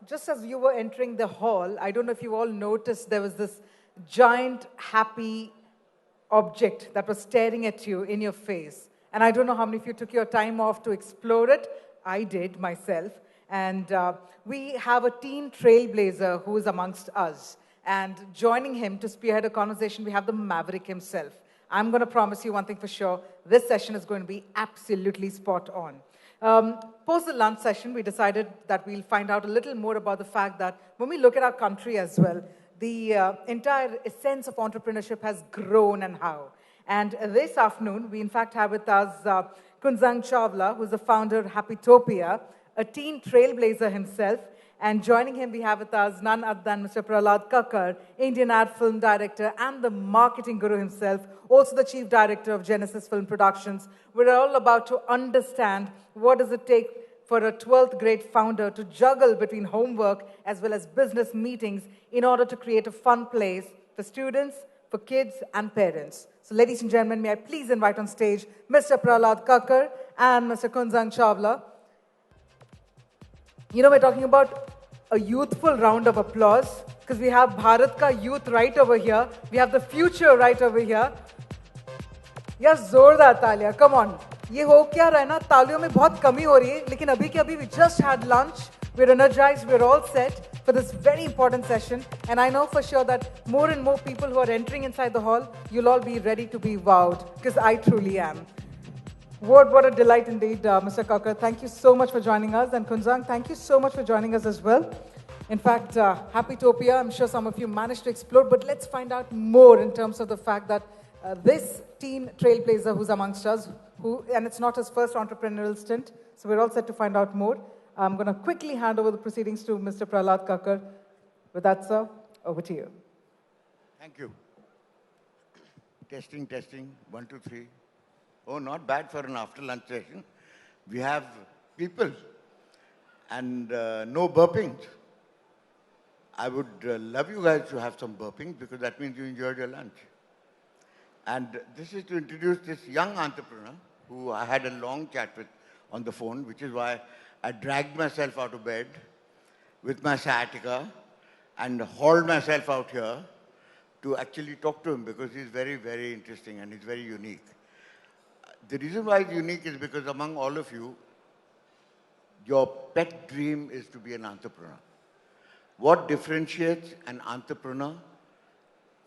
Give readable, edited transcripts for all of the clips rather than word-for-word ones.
Just as you were entering the hall, I don't know if you all noticed there was this giant, happy object that was staring at you in your face. And I don't know how many of you took your time off to explore it. I did myself. And we have a teen trailblazer who is amongst us. And joining him to spearhead a conversation, we have the Maverick himself. I'm going to promise you one thing for sure. This session is going to be absolutely spot on. Post the lunch session, we decided that we'll find out a little more about the fact that when we look at our country as well, the entire essence of entrepreneurship has grown and how. And this afternoon, we in fact have with us Kunzang Chawla, who's the founder of Happytopia, a teen trailblazer himself. And joining him, we have with us none other than Mr. Prahlad Kakkar, Indian ad film director and the marketing guru himself, also the chief director of Genesis Film Productions. We're all about to understand what does it take for a 12th grade founder to juggle between homework as well as business meetings in order to create a fun place for students, for kids, and parents. So ladies and gentlemen, may I please invite on stage Mr. Prahlad Kakkar and Mr. Kunzang Chawla. You know, we're talking about a youthful round of applause because we have Bharat ka youth right over here. We have the future right over here. Yes, जोरदार तालियां. Come on. ये हो क्या रहा है ना? तालियों में बहुत कमी हो रही है. लेकिन अभी के अभी we just had lunch. We're energized. We're all set for this very important session. And I know for sure that more and more people who are entering inside the hall, you'll all be ready to be wowed because I truly am. What a delight indeed, Mr. Kakkar. Thank you so much for joining us. And Kunzang, thank you so much for joining us as well. In fact, Happytopia, I'm sure some of you managed to explore, but let's find out more in terms of the fact that this teen trailblazer who's amongst us, and it's not his first entrepreneurial stint, so we're all set to find out more. I'm going to quickly hand over the proceedings to Mr. Prahlad Kakkar. With that, sir, over to you. Thank you. Testing. 1, 2, 3. Oh, not bad for an after-lunch session. We have people and no burping. I would love you guys to have some burping because that means you enjoyed your lunch. And this is to introduce this young entrepreneur who I had a long chat with on the phone, which is why I dragged myself out of bed with my sciatica and hauled myself out here to actually talk to him because he's very, very interesting and he's very unique. The reason why it's unique is because among all of you, your pet dream is to be an entrepreneur. What differentiates an entrepreneur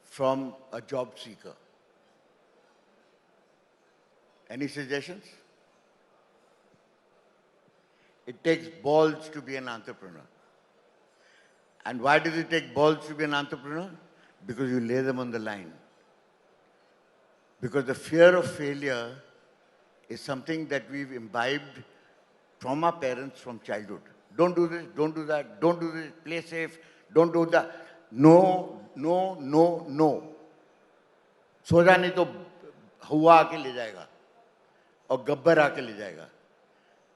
from a job seeker? Any suggestions? It takes balls to be an entrepreneur. And why does it take balls to be an entrepreneur? Because you lay them on the line. Because the fear of failure is something that we've imbibed from our parents from childhood. Don't do this, don't do that, don't do this, play safe, don't do that. No. सोजा नहीं तो हुआ आके ले जाएगा और गब्बर आके ले जाएगा.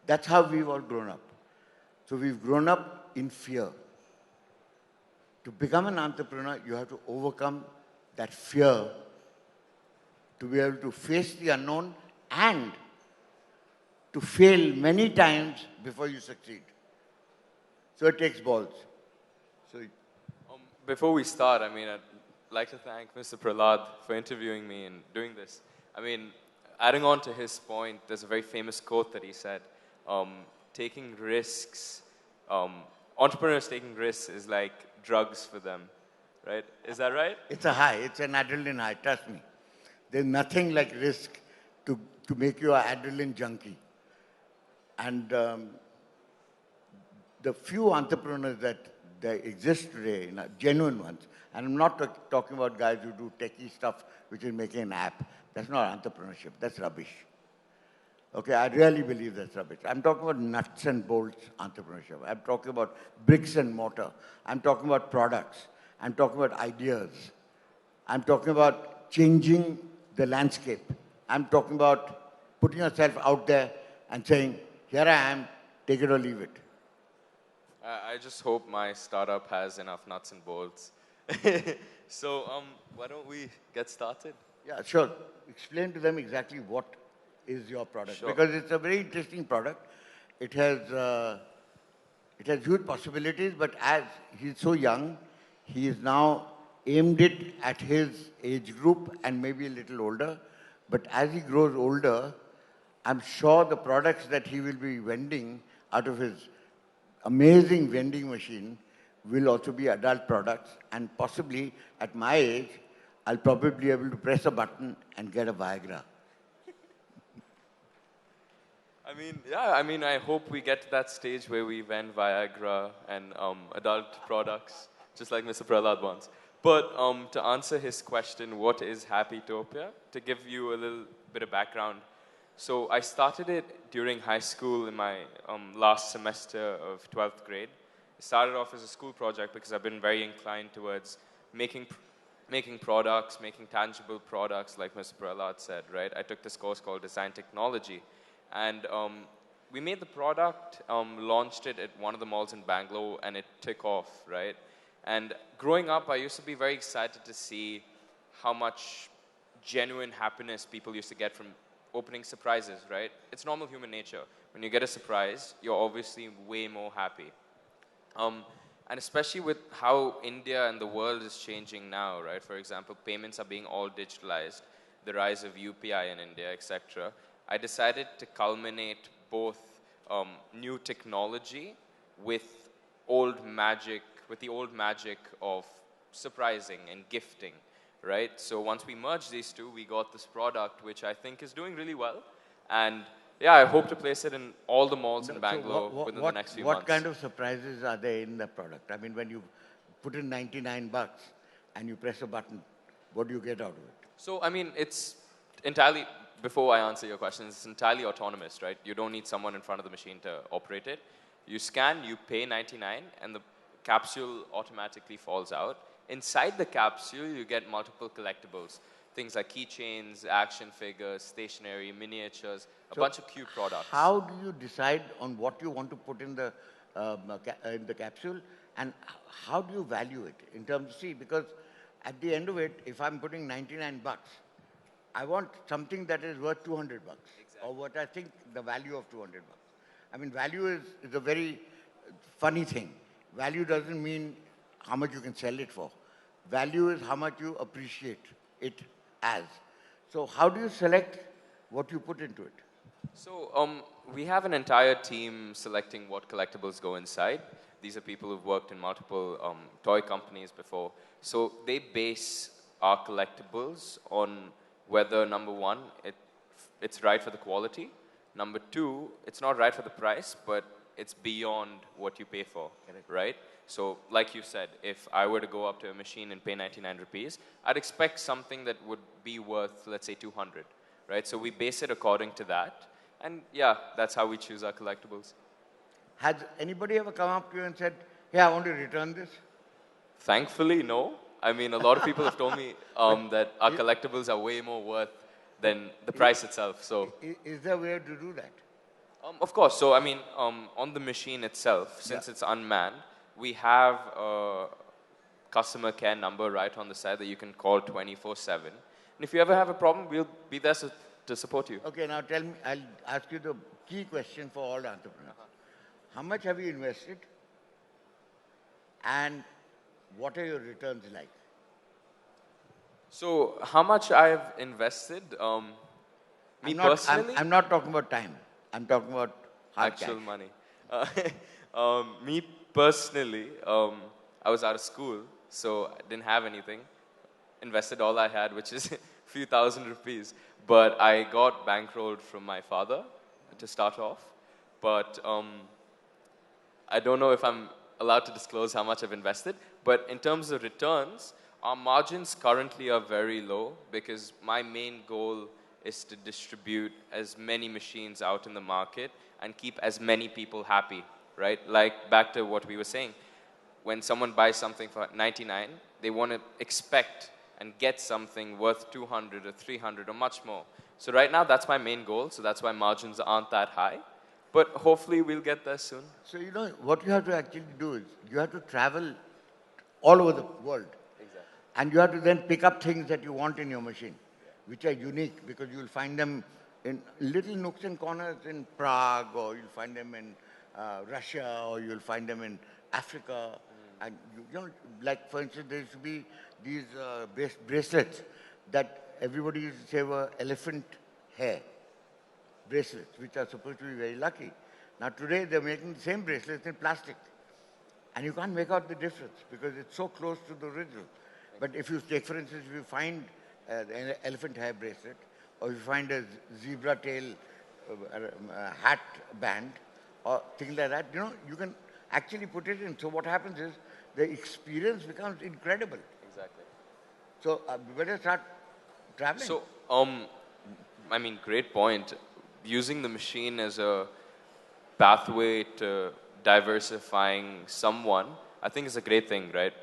That's how we've all grown up. So we've grown up in fear. To become an entrepreneur, you have to overcome that fear to be able to face the unknown and to fail many times before you succeed. So it takes balls. So before we start, I'd like to thank Mr. Prahlad for interviewing me and doing this. Adding on to his point, there's a very famous quote that he said, taking risks, entrepreneurs taking risks is like drugs for them, right? Is that right? It's a high. It's an adrenaline high. Trust me. There's nothing like risk to make you an adrenaline junkie. And the few entrepreneurs that exist today, genuine ones, and I'm not talking about guys who do techie stuff, which is making an app. That's not entrepreneurship. That's rubbish. Okay, I really believe that's rubbish. I'm talking about nuts and bolts entrepreneurship. I'm talking about bricks and mortar. I'm talking about products. I'm talking about ideas. I'm talking about changing the landscape. I'm talking about putting yourself out there and saying, here I am, take it or leave it. I just hope my startup has enough nuts and bolts. So why don't we get started? Yeah, sure. Explain to them exactly what is your product. Sure. Because it's a very interesting product. It has It has huge possibilities, but as he's so young, he is now aimed it at his age group and maybe a little older. But as he grows older, I'm sure the products that he will be vending out of his amazing vending machine will also be adult products. And possibly at my age, I'll probably be able to press a button and get a Viagra. I hope we get to that stage where we vend Viagra and adult products, just like Mr. Prahlad wants. But to answer his question, what is Happytopia? To give you a little bit of background. So I started it during high school in my last semester of 12th grade. It started off as a school project because I've been very inclined towards making products, making tangible products, like Mr. Prahlad said, right? I took this course called Design Technology. And we made the product, launched it at one of the malls in Bangalore, and it took off, right? And growing up, I used to be very excited to see how much genuine happiness people used to get from opening surprises, right? It's normal human nature. When you get a surprise, you're obviously way more happy. And especially with how India and the world is changing now, right? For example, payments are being all digitalized, the rise of UPI in India, etc. I decided to culminate both new technology with the old magic of surprising and gifting, right? So once we merged these two, we got this product, which I think is doing really well. And yeah, I hope to place it in all the malls in Bangalore within the next few months. What kind of surprises are there in the product? I mean, when you put in 99 bucks and you press a button, what do you get out of it? So, I mean, it's entirely, before I answer your question, it's entirely autonomous, right? You don't need someone in front of the machine to operate it. You scan, you pay 99, and the capsule automatically falls out. Inside the capsule, you get multiple collectibles. Things like keychains, action figures, stationery, miniatures, a bunch of cute products. How do you decide on what you want to put in the capsule, and how do you value it in terms of, see, because at the end of it, if I'm putting 99 bucks, I want something that is worth 200 bucks, exactly. Or what I think the value of 200 bucks. I mean, value is a very funny thing. Value doesn't mean how much you can sell it for. Value is how much you appreciate it as. So how do you select what you put into it? So we have an entire team selecting what collectibles go inside. These are people who've worked in multiple toy companies before. So they base our collectibles on whether, number one, it's right for the quality. Number two, it's not right for the price, but it's beyond what you pay for, right? So like you said, if I were to go up to a machine and pay 99 rupees, I'd expect something that would be worth, let's say, 200, right? So we base it according to that. And yeah, that's how we choose our collectibles. Has anybody ever come up to you and said, hey, I want to return this? Thankfully, no. I mean, a lot of people have told me that our collectibles are way more worth than the price itself. So, is there a way to do that? Of course. So, I mean, on the machine itself, since it's unmanned, we have a customer care number right on the side that you can call 24/7. And if you ever have a problem, we'll be there to support you. Okay, now tell me, I'll ask you the key question for all entrepreneurs. How much have you invested? And what are your returns like? So, how much I've invested? Personally? I'm not talking about time. I'm talking about actual money. Me personally, I was out of school, so I didn't have anything. Invested all I had, which is a few thousand rupees. But I got bankrolled from my father to start off. But I don't know if I'm allowed to disclose how much I've invested. But in terms of returns, our margins currently are very low because my main goal is to distribute as many machines out in the market and keep as many people happy, right? Like back to what we were saying, when someone buys something for 99, they want to expect and get something worth 200 or 300 or much more. So right now, that's my main goal. So that's why margins aren't that high. But hopefully, we'll get there soon. So, you know, what you have to actually do is you have to travel all over the world. Exactly. And you have to then pick up things that you want in your machine, which are unique because you'll find them in little nooks and corners in Prague, or you'll find them in Russia, or you'll find them in Africa. And you know, like for instance, there used to be these bracelets that everybody used to say were elephant hair bracelets, which are supposed to be very lucky. Now today they're making the same bracelets in plastic. And you can't make out the difference because it's so close to the original. But if you take, for instance, if you find an elephant hair bracelet, or if you find a zebra tail hat band, or things like that, you know, you can actually put it in. So what happens is the experience becomes incredible. Exactly. So we better start traveling. So, I mean, great point. Using the machine as a pathway to diversifying someone, I think is a great thing, right?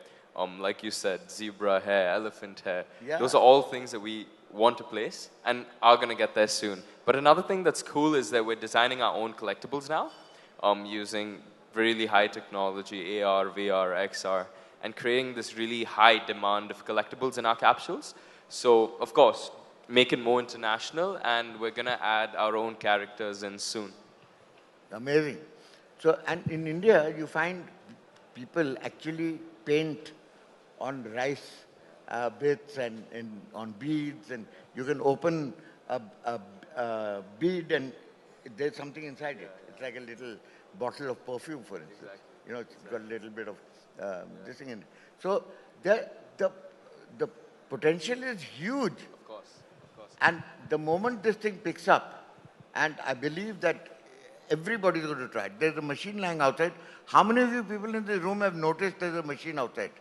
Like you said, zebra hair, elephant hair. Yeah. Those are all things that we want to place and are going to get there soon. But another thing that's cool is that we're designing our own collectibles now, using really high technology, AR, VR, XR, and creating this really high demand of collectibles in our capsules. So, of course, make it more international, and we're going to add our own characters in soon. Amazing. So, and in India, you find people actually paint on rice bits and on beads, and you can open a bead and there's something inside it. It's like a little bottle of perfume, for instance. Exactly. You know, it's got a little bit of this thing in it. So the potential is huge. Of course. And the moment this thing picks up, and I believe that everybody's going to try it. There's a machine lying outside. How many of you people in this room have noticed there's a machine outside?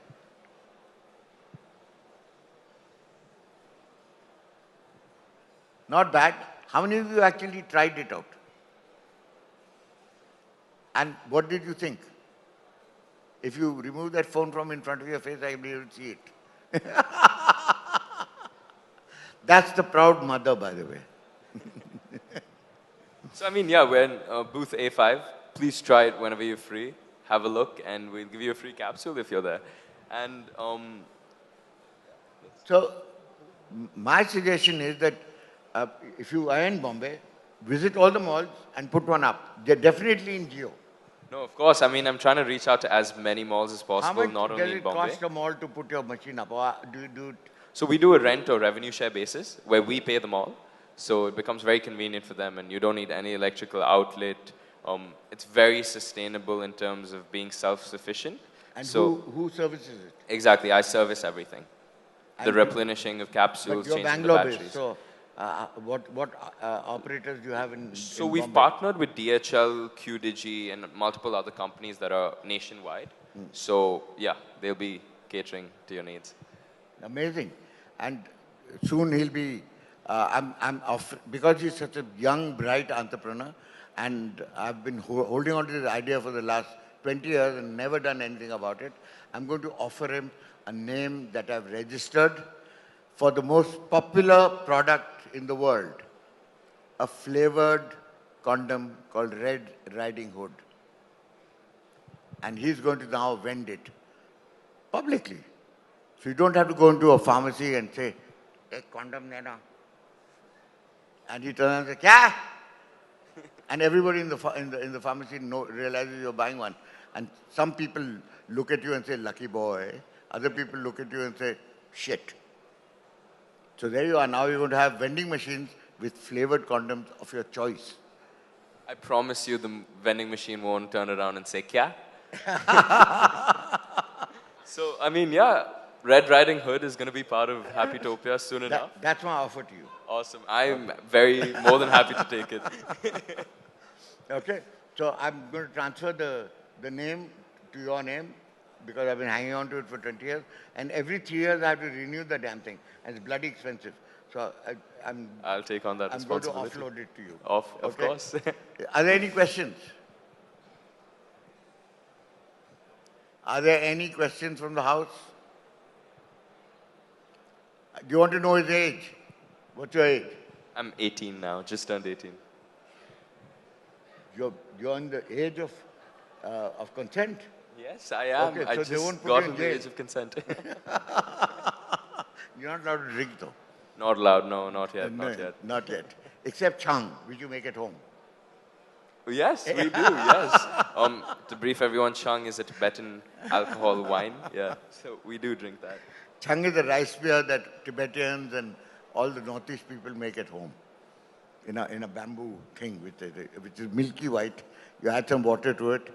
Not bad. How many of you actually tried it out? And what did you think? If you remove that phone from in front of your face, I'll be able to see it. That's the proud mother, by the way. So, I mean, yeah, we're in booth A5. Please try it whenever you're free. Have a look, and we'll give you a free capsule if you're there. And so, my suggestion is that if you are in Bombay, visit all the malls and put one up. They're definitely in Geo. no, of course. I mean, I'm trying to reach out to as many malls as How possible, much not does only in it Bombay. cost a mall to put your machine up? Or do you do it? So we do a rent or revenue share basis where we pay the mall. So it becomes very convenient for them, and you don't need any electrical outlet. It's very sustainable in terms of being self-sufficient. And So who services it? exactly, I service everything. The And replenishing of But capsules, you're changing the Bangalore batteries. based, so what operators do you have in So in we've Bombay? partnered with DHL, QDigi, and multiple other companies that are nationwide. So yeah, they'll be catering to your needs. Amazing. And soon he'll be, I'm off, because he's such a young, bright entrepreneur, and I've been holding on to this idea for the last 20 years and never done anything about it. I'm going to offer him a name that I've registered for the most popular product in the world, a flavored condom called Red Riding Hood. And he's going to now vend it publicly. So you don't have to go into a pharmacy and say, "Ek condom dena." And he turns and says, "Kya?" And everybody in the pharmacy realizes you're buying one. And some people look at you and say, "Lucky boy." Other people look at you and say, "Shit." So there you are. Now you're going to have vending machines with flavored condoms of your choice. I promise you the vending machine won't turn around and say, "Kya?" So, I mean, yeah, Red Riding Hood is going to be part of Happytopia soon enough. That's my offer to you. Awesome. I'm very more than happy to take it. Okay. So I'm going to transfer the name to your name because I've been hanging on to it for 20 years. And every 3 years I have to renew the damn thing. And it's bloody expensive. So I'll take on that I'm going to responsibility. offload it to you. Of Okay? course. Are there any questions? Are there any questions from the house? Do you want to know his age? What's your age? I'm 18 now, just turned 18. You're in the age of consent. Yes, I am. Okay, I so they just won't put got you in to the jail. age of consent. You're not allowed to drink though. Not allowed, no, not yet, No, not yet. Not yet. Except Chang, which you make at home. Yes, we do, yes. To brief everyone, Chang is a Tibetan alcohol wine. Yeah, so we do drink that. Chang is a rice beer that Tibetans and all the Northeast people make at home in a bamboo thing, which is milky white. You add some water to it,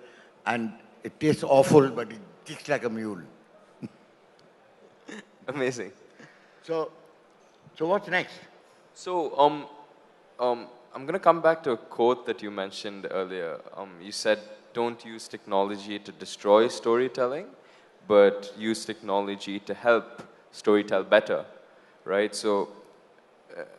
and it tastes awful, but it kicks like a mule. Amazing. So, so what's next? So, I'm going to come back to a quote that you mentioned earlier. You said, don't use technology to destroy storytelling, but use technology to help storytell better, right? So,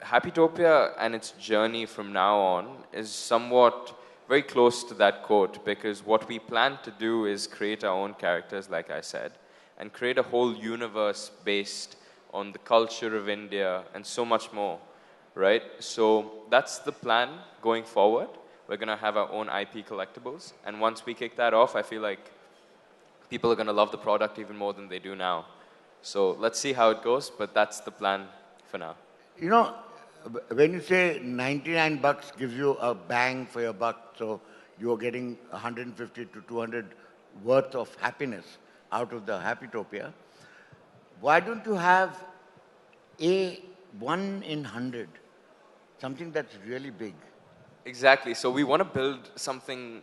Happytopia and its journey from now on is somewhat very close to that quote, because what we plan to do is create our own characters, like I said, and create a whole universe based on the culture of India and so much more, right? So that's the plan going forward. We're going to have our own IP collectibles, and once we kick that off, I feel like people are going to love the product even more than they do now. So let's see how it goes, but that's the plan for now. You know, when you say 99 bucks gives you a bang for your buck, so you're getting 150 to 200 worth of happiness out of the Happytopia, why don't you have a 1 in 100, something that's really big? Exactly. So we want to build something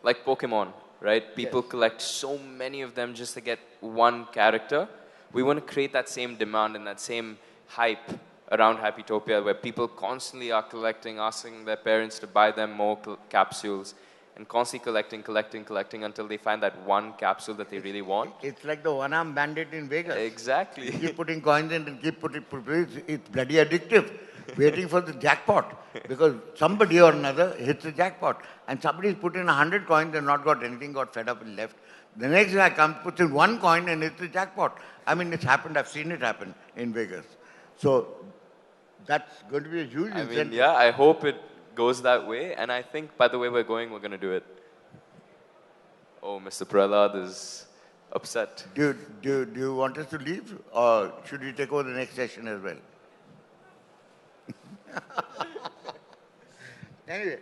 like Pokemon, right? People Yes. collect so many of them just to get one character. We want to create that same demand and that same hype around Happytopia, where people constantly are collecting, asking their parents to buy them more capsules, and constantly collecting until they find that one capsule that they really want. It's like the one-arm bandit in Vegas. Exactly. You keep putting coins in and keep putting, it's bloody addictive, waiting for the jackpot. Because somebody or another hits the jackpot. And somebody's put in 100 coins and not got anything, got fed up and left. The next guy comes, puts in 1 coin and hits the jackpot. I mean, it's happened, I've seen it happen in Vegas. So that's going to be a huge I incentive. mean, yeah, I hope it goes that way, and I think by the way we're going to do it. Oh, Mr. Prahlad is upset. Do you want us to leave, or should we take over the next session as well? Anyway,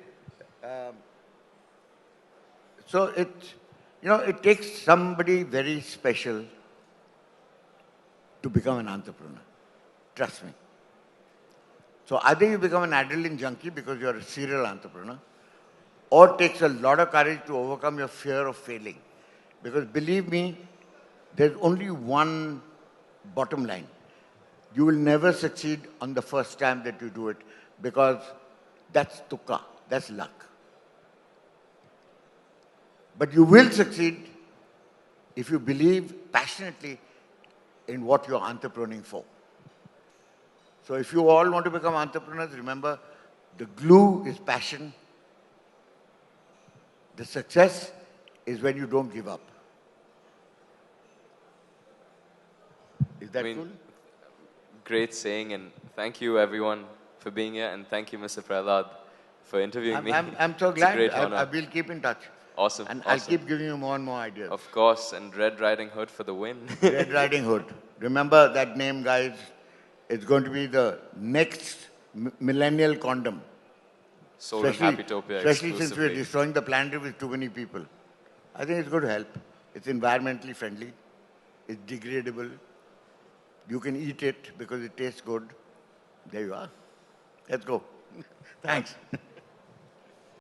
so it takes somebody very special to become an entrepreneur. Trust me. So either you become an adrenaline junkie because you're a serial entrepreneur, or it takes a lot of courage to overcome your fear of failing. Because believe me, there's only one bottom line. You will never succeed on the first time that you do it, because that's tukka, that's luck. But you will succeed if you believe passionately in what you're entrepreneuring for. So if you all want to become entrepreneurs, remember, the glue is passion. The success is when you don't give up. Is that cool? Great saying, and thank you everyone for being here, and thank you, Mr. Prahlad, for interviewing me. I'm so It's a glad. great I honor. will keep in touch. Awesome. And awesome. I'll keep giving you more and more ideas. Of course, and Red Riding Hood for the win. Red Riding Hood. Remember that name, guys. It's going to be the next millennial condom. Sold in Happytopia Especially since we're exclusively. destroying the planet with too many people. I think it's going to help. It's environmentally friendly. It's degradable. You can eat it because it tastes good. There you are. Let's go. Thanks.